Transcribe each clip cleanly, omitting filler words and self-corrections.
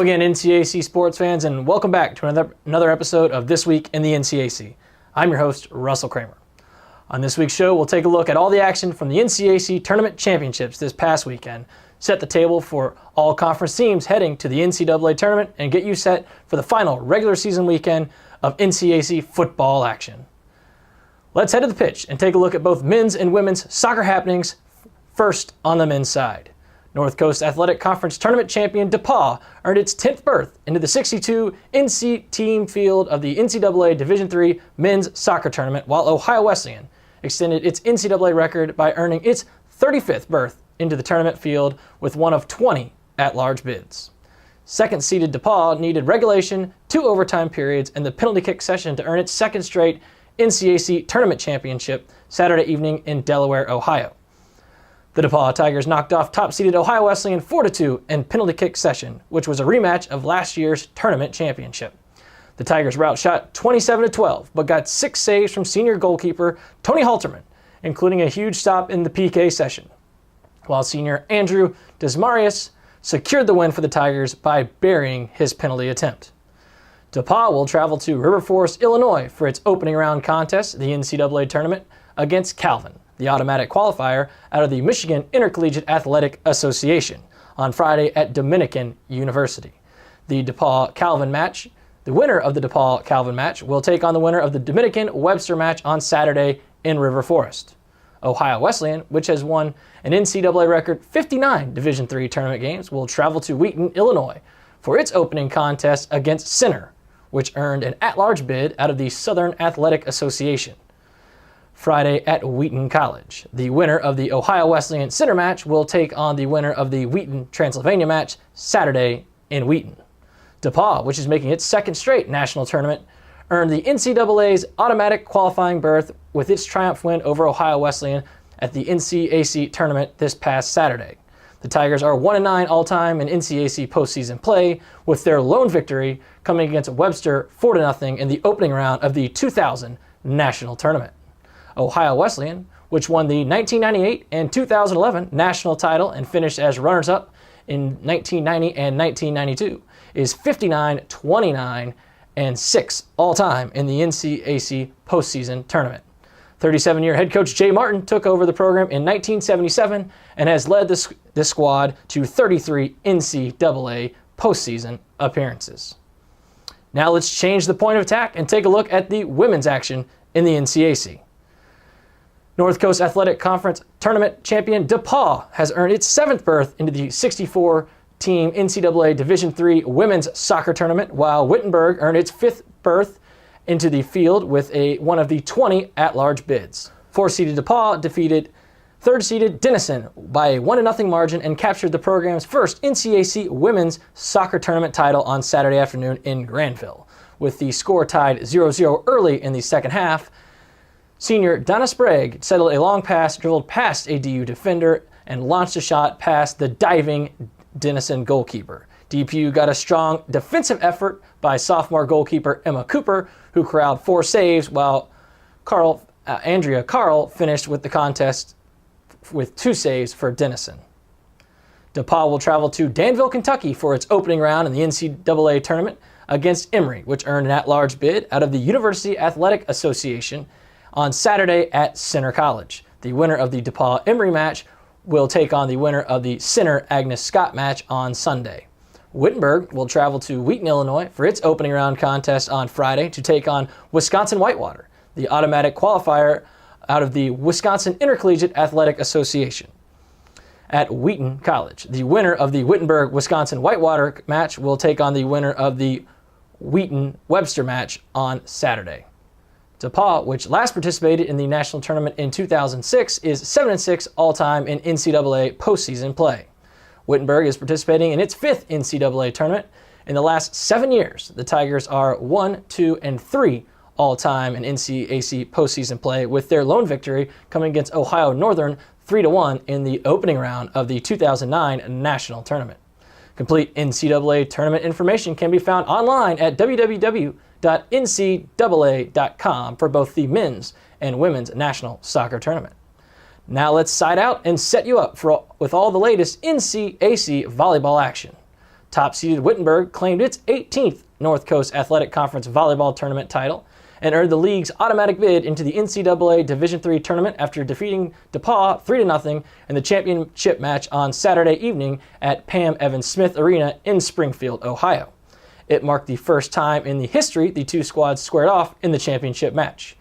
Hello again, NCAC sports fans, and welcome back to another episode of This Week in the NCAC. I'm your host, Russell Kramer. On this week's show, we'll take a look at all the action from the NCAC Tournament Championships this past weekend, set the table for all conference teams heading to the NCAA Tournament, and get you set for the final regular season weekend of NCAC football action. Let's head to the pitch and take a look at both men's and women's soccer happenings. First, on the men's side. North Coast Athletic Conference Tournament champion DePauw earned its 10th berth into the 62 NC team field of the NCAA Division III Men's Soccer Tournament, while Ohio Wesleyan extended its NCAA record by earning its 35th berth into the tournament field with one of 20 at-large bids. Second-seeded DePauw needed regulation, 2 overtime periods, and the penalty kick session to earn its second straight NCAC Tournament Championship Saturday evening in Delaware, Ohio. The DePauw Tigers knocked off top-seeded Ohio Wesleyan 4-2 in penalty kick session, which was a rematch of last year's tournament championship. The Tigers were outshot 27-12, but got 6 saves from senior goalkeeper Tony Halterman, including a huge stop in the PK session, while senior Andrew Desmarius secured the win for the Tigers by burying his penalty attempt. DePauw will travel to River Forest, Illinois for its opening round contest, the NCAA Tournament, against Calvin, the automatic qualifier out of the Michigan Intercollegiate Athletic Association, on Friday at Dominican University. The DePauw-Calvin match, the winner of the DePauw-Calvin match will take on the winner of the Dominican-Webster match on Saturday in River Forest. Ohio Wesleyan, which has won an NCAA record 59 Division III tournament games, will travel to Wheaton, Illinois for its opening contest against Center, which earned an at-large bid out of the Southern Athletic Association. Friday at Wheaton College. The winner of the Ohio Wesleyan Center match will take on the winner of the Wheaton Transylvania match Saturday in Wheaton. DePauw, which is making its second straight national tournament, earned the NCAA's automatic qualifying berth with its triumph win over Ohio Wesleyan at the NCAC tournament this past Saturday. The Tigers are 1-9 all-time in NCAC postseason play, with their lone victory coming against Webster 4-0 in the opening round of the 2000 national tournament. Ohio Wesleyan, which won the 1998 and 2011 national title and finished as runners-up in 1990 and 1992, is 59-29-6 all-time in the NCAC postseason tournament. 37-year head coach Jay Martin took over the program in 1977 and has led this squad to 33 NCAA postseason appearances. Now let's change the point of attack and take a look at the women's action in the NCAC. North Coast Athletic Conference Tournament champion DePauw has earned its 7th berth into the 64-team NCAA Division III Women's Soccer Tournament, while Wittenberg earned its 5th berth into the field with one of the 20 at-large bids. 4-seeded DePauw defeated 3rd-seeded Denison by a 1-0 margin and captured the program's first NCAC Women's Soccer Tournament title on Saturday afternoon in Granville. With the score tied 0-0 early in the second half, senior Donna Sprague settled a long pass, dribbled past a DU defender, and launched a shot past the diving Denison goalkeeper. DPU got a strong defensive effort by sophomore goalkeeper Emma Cooper, who corralled 4 saves, while Andrea Carl finished with the contest with 2 saves for Denison. DePauw will travel to Danville, Kentucky for its opening round in the NCAA tournament against Emory, which earned an at-large bid out of the University Athletic Association on Saturday at Center College. The winner of the DePauw-Emory match will take on the winner of the Center-Agnes Scott match on Sunday. Wittenberg will travel to Wheaton, Illinois for its opening round contest on Friday to take on Wisconsin-Whitewater, the automatic qualifier out of the Wisconsin Intercollegiate Athletic Association. At Wheaton College, the winner of the Wittenberg-Wisconsin-Whitewater match will take on the winner of the Wheaton-Webster match on Saturday. DePauw, which last participated in the national tournament in 2006, is 7-6 all-time in NCAA postseason play. Wittenberg is participating in its 5th NCAA tournament. In the last 7 years, the Tigers are 1, 2, and 3 all-time in NCAC postseason play, with their lone victory coming against Ohio Northern 3-1 in the opening round of the 2009 national tournament. Complete NCAA tournament information can be found online at www.ncaa.com for both the men's and women's national soccer tournament. Now let's side out and set you up with all the latest NCAC volleyball action. Top-seeded Wittenberg claimed its 18th North Coast Athletic Conference volleyball tournament title and earned the league's automatic bid into the NCAA Division III tournament after defeating DePauw 3-0 in the championship match on Saturday evening at Pam Evans Smith Arena in Springfield, Ohio. It marked the first time in the history the two squads squared off in the championship match.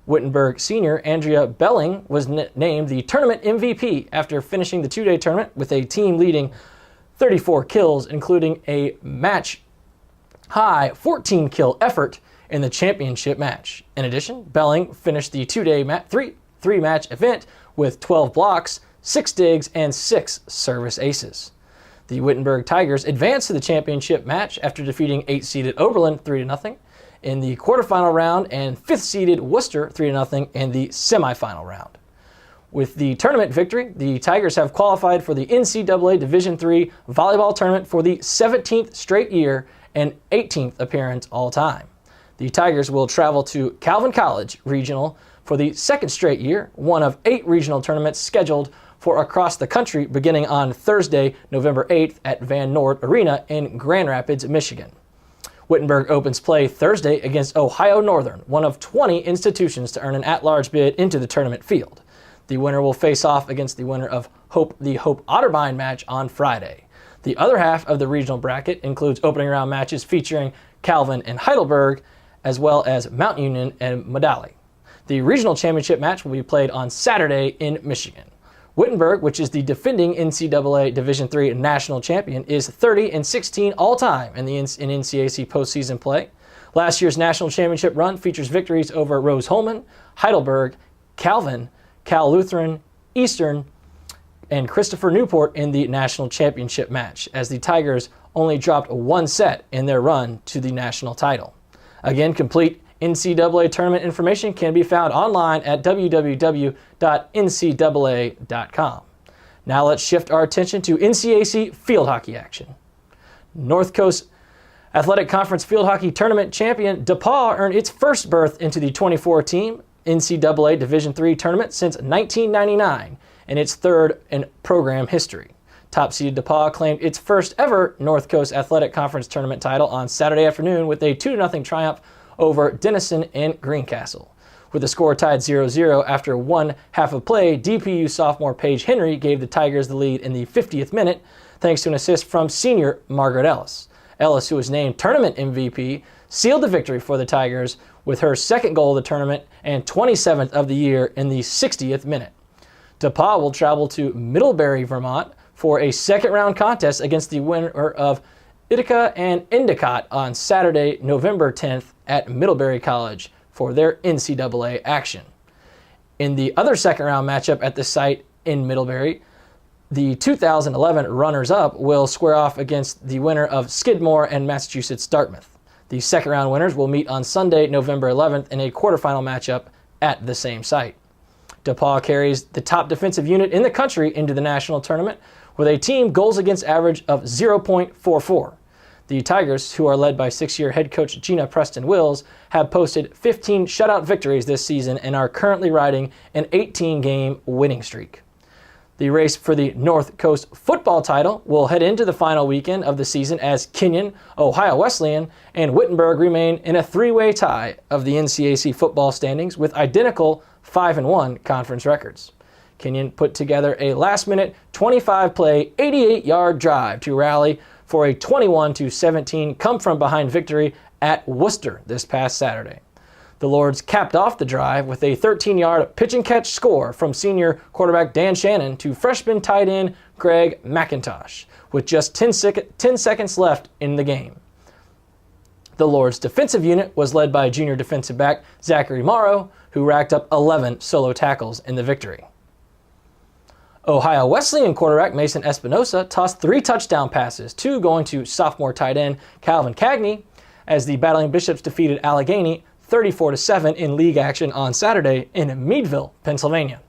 Wittenberg senior Andrea Belling was named the tournament MVP after finishing the two-day tournament with a team-leading 34 kills, including a match-high 14-kill effort in the championship match. In addition, Belling finished the two-day three-match event with 12 blocks, 6 digs, and 6 service aces. The Wittenberg Tigers advanced to the championship match after defeating 8-seeded Oberlin 3-0 in the quarterfinal round and 5th-seeded Worcester 3-0 in the semifinal round. With the tournament victory, the Tigers have qualified for the NCAA Division III volleyball tournament for the 17th straight year and 18th appearance all-time. The Tigers will travel to Calvin College Regional for the second straight year, one of 8 regional tournaments scheduled for across the country beginning on Thursday, November 8th at Van Noord Arena in Grand Rapids, Michigan. Wittenberg opens play Thursday against Ohio Northern, one of 20 institutions to earn an at-large bid into the tournament field. The winner will face off against the winner of the Hope Otterbein match on Friday. The other half of the regional bracket includes opening round matches featuring Calvin and Heidelberg, as well as Mount Union and Medali. The regional championship match will be played on Saturday in Michigan. Wittenberg, which is the defending NCAA Division III national champion, is 30-16 all-time in NCAC postseason play. Last year's national championship run features victories over Rose-Hulman, Heidelberg, Calvin, Cal Lutheran, Eastern, and Christopher Newport in the national championship match, as the Tigers only dropped 1 set in their run to the national title. Again, complete NCAA tournament information can be found online at www.ncaa.com. Now let's shift our attention to NCAC field hockey action. North Coast Athletic Conference field hockey tournament champion DePauw earned its first berth into the 24-team NCAA Division III tournament since 1999 and its third in program history. Top-seeded DePauw claimed its first ever North Coast Athletic Conference tournament title on Saturday afternoon with a 2-0 triumph over Denison and Greencastle. With the score tied 0-0 after one half of play, DPU sophomore Paige Henry gave the Tigers the lead in the 50th minute thanks to an assist from senior Margaret Ellis. Ellis, who was named tournament MVP, sealed the victory for the Tigers with her second goal of the tournament and 27th of the year in the 60th minute. DePauw will travel to Middlebury, Vermont for a second-round contest against the winner of Ithaca and Endicott on Saturday, November 10th at Middlebury College for their NCAA action. In the other second-round matchup at the site in Middlebury, the 2011 runners-up will square off against the winner of Skidmore and Massachusetts Dartmouth. The second-round winners will meet on Sunday, November 11th in a quarterfinal matchup at the same site. DePauw carries the top defensive unit in the country into the national tournament with a team goals against average of 0.44. The Tigers, who are led by 6-year head coach Gina Preston-Wills, have posted 15 shutout victories this season and are currently riding an 18-game winning streak. The race for the North Coast football title will head into the final weekend of the season as Kenyon, Ohio Wesleyan, and Wittenberg remain in a 3-way tie of the NCAC football standings with identical 5-1 conference records. Kenyon put together a last-minute 25-play, 88-yard drive to rally for a 21-17 come-from-behind victory at Worcester this past Saturday. The Lords capped off the drive with a 13-yard pitch-and-catch score from senior quarterback Dan Shannon to freshman tight end Greg McIntosh, with just 10 seconds left in the game. The Lords' defensive unit was led by junior defensive back Zachary Morrow, who racked up 11 solo tackles in the victory. Ohio Wesleyan quarterback Mason Espinosa tossed 3 touchdown passes, 2 going to sophomore tight end Calvin Cagney, as the Battling Bishops defeated Allegheny 34-7 in league action on Saturday in Meadville, Pennsylvania.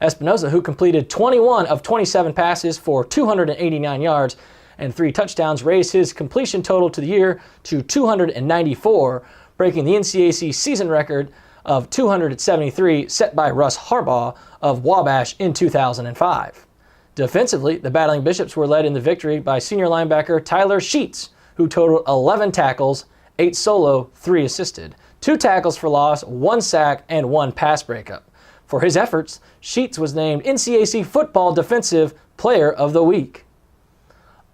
Espinosa, who completed 21 of 27 passes for 289 yards and 3 touchdowns, raised his completion total to the year to 294, breaking the NCAC season record of 273 set by Russ Harbaugh of Wabash in 2005. Defensively, the Battling Bishops were led in the victory by senior linebacker Tyler Sheets, who totaled 11 tackles, 8 solo, 3 assisted, 2 tackles for loss, 1 sack, and 1 pass breakup. For his efforts, Sheets was named NCAC Football Defensive Player of the Week.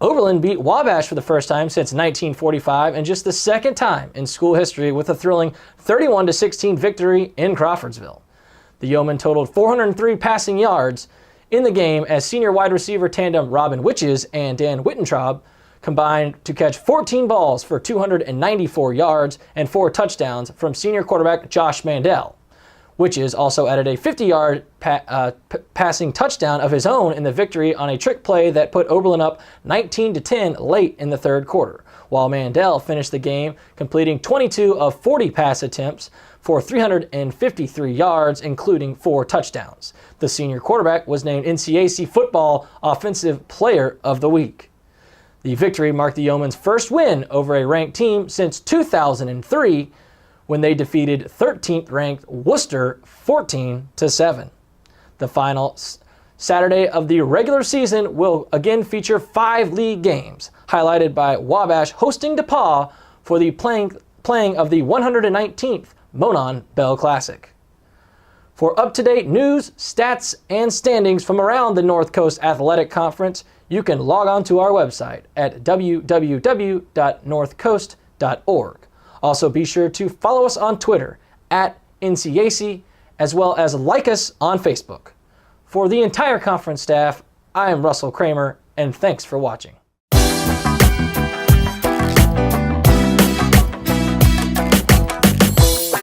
Oberlin beat Wabash for the first time since 1945 and just the second time in school history with a thrilling 31-16 victory in Crawfordsville. The Yeomen totaled 403 passing yards in the game as senior wide receiver tandem Robin Witches and Dan Wittentraub combined to catch 14 balls for 294 yards and 4 touchdowns from senior quarterback Josh Mandel. Witches also added a 50-yard passing touchdown of his own in the victory on a trick play that put Oberlin up 19-10 late in the third quarter, while Mandel finished the game completing 22 of 40 pass attempts for 353 yards, including 4 touchdowns. The senior quarterback was named NCAC Football Offensive Player of the Week. The victory marked the Yeomen's first win over a ranked team since 2003, when they defeated 13th-ranked Worcester 14-7. The final Saturday of the regular season will again feature 5 league games, highlighted by Wabash hosting DePauw for the playing of the 119th Monon Bell Classic. For up-to-date news, stats, and standings from around the North Coast Athletic Conference, you can log on to our website at www.northcoast.org. Also, be sure to follow us on Twitter at NCAC, as well as like us on Facebook. For the entire conference staff, I am Russell Kramer, and thanks for watching.